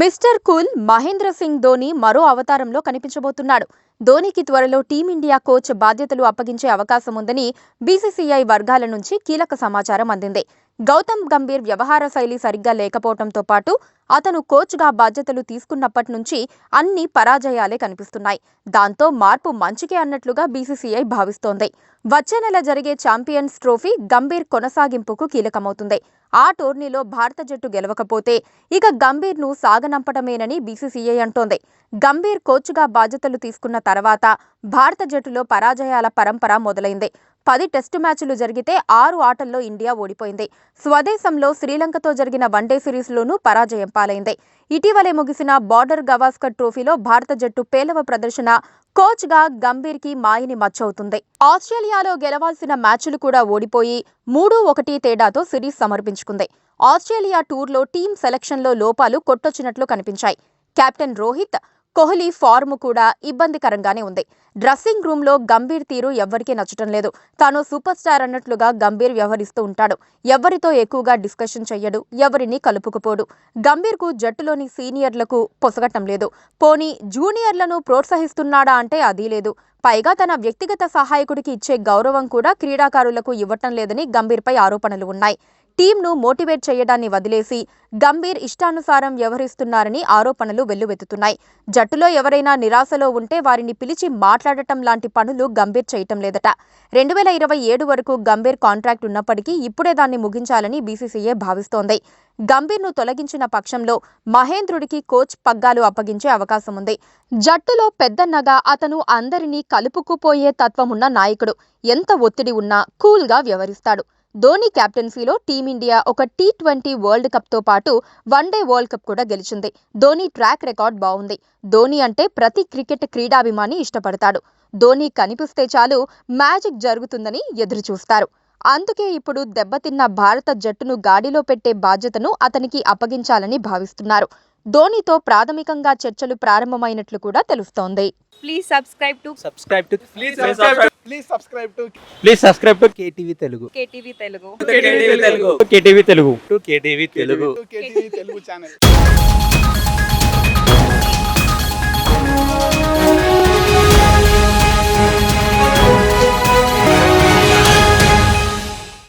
Mister cool Mahindra Singh Dhoni మరో అవతారంలో కనిపించబోతున్నాడు. ధోనికి త్వరలో టీమిండియా కోచ్ బాధ్యతలు అప్పగించే అవకాశం ఉందని బీసీసీఐ వర్గాల నుంచి కీలక సమాచారం అందింది. గౌతమ్ గంభీర్ వ్యవహార శైలి సరిగ్గా లేకపోవడంతో పాటు అతను కోచ్గా బాధ్యతలు తీసుకున్నప్పటి నుంచి అన్ని పరాజయాలే కనిపిస్తున్నాయి. దాంతో మార్పు మంచికే అన్నట్లుగా బీసీసీఐ భావిస్తోంది. వచ్చే నెల జరిగే ఛాంపియన్స్ ట్రోఫీ గంభీర్ కొనసాగింపుకు కీలకమవుతుంది. ఆ టోర్నీలో భారత జట్టు గెలవకపోతే ఇక గంభీర్ను సాగనంపడమేనని బీసీసీఐ అంటోంది. గంభీర్ కోచ్గా బాధ్యతలు తీసుకున్న తర్వాత భారత జట్టులో పరాజయాల పరంపర మొదలైంది. 10 టెస్టు మ్యాచ్లు జరిగితే 6 ఆటల్లో ఇండియా ఓడిపోయింది. స్వదేశంలో శ్రీలంకతో జరిగిన వన్డే సిరీస్లోనూ పరాజయం పాలైంది. ఇటీవలే ముగిసిన బార్డర్ గవాస్కర్ ట్రోఫీలో భారత జట్టు పేలవ ప్రదర్శన కోచ్గా గంభీర్కి మాయని మచ్చవుతుంది. ఆస్ట్రేలియాలో గెలవాల్సిన మ్యాచ్లు కూడా ఓడిపోయి 3-1 తేడాతో సిరీస్ సమర్పించుకుంది. ఆస్ట్రేలియా టూర్లో టీం సెలక్షన్లో లోపాలు కొట్టొచ్చినట్లు కనిపించాయి. కెప్టెన్ రోహిత్, కోహ్లీ ఫార్మ్ కూడా ఇబ్బందికరంగానే ఉంది. డ్రెస్సింగ్ రూమ్లో గంభీర్ తీరు ఎవ్వరికీ నచ్చటం లేదు. తాను సూపర్ స్టార్ అన్నట్లుగా గంభీర్ వ్యవహరిస్తూ ఉంటాడు. ఎవరితో ఎక్కువగా డిస్కషన్ చెయ్యడు, ఎవరిని కలుపుకుపోడు. గంభీర్కు జట్టులోని సీనియర్లకు పొసగటం లేదు. పోనీ జూనియర్లను ప్రోత్సహిస్తున్నాడా అంటే అదీ లేదు. పైగా తన వ్యక్తిగత సహాయకుడికి ఇచ్చే గౌరవం కూడా క్రీడాకారులకు ఇవ్వటం లేదని గంభీర్పై ఆరోపణలు ఉన్నాయి. టీంను మోటివేట్ చేయడాన్ని వదిలేసి గంభీర్ ఇష్టానుసారం వ్యవహరిస్తున్నారని ఆరోపణలు వెల్లువెత్తుతున్నాయి. జట్టులో ఎవరైనా నిరాశలో ఉంటే వారిని పిలిచి మాట్లాడటం లాంటి పనులు గంభీర్ చేయటం లేదట. 2027 వరకు గంభీర్ కాంట్రాక్ట్ ఉన్నప్పటికీ ఇప్పుడే దాన్ని ముగించాలని బీసీసీఐ భావిస్తోంది. గంభీర్ను తొలగించిన పక్షంలో మహేంద్రుడికి కోచ్ పగ్గాలు అప్పగించే అవకాశం ఉంది. జట్టులో పెద్దన్నగా అతను అందరినీ కలుపుకుపోయే తత్వమున్న నాయకుడు. ఎంత ఒత్తిడి ఉన్నా కూల్గా వ్యవహరిస్తాడు. ధోని కెప్టెన్సీలో టీమిండియా ఒక T20 వరల్డ్ కప్తో పాటు వన్డే వరల్డ్ కప్ కూడా గెలిచింది. ధోని ట్రాక్ రికార్డ్ బాగుంది. ధోని అంటే ప్రతి క్రికెట్ క్రీడాభిమాని ఇష్టపడతాడు. ధోని కనిపిస్తే చాలు మ్యాజిక్ జరుగుతుందని ఎదురుచూస్తారు. అందుకే ఇప్పుడు దెబ్బతిన్న భారత జట్టును గాడిలో పెట్టే బాధ్యతను అతనికి అప్పగించాలని భావిస్తున్నారు. ధోనితో ప్రాథమికంగా చర్చలు ప్రారంభమైనట్లు కూడా తెలుస్తోంది. Please subscribe to KTV Telugu. KTV Telugu. KTV Telugu channel.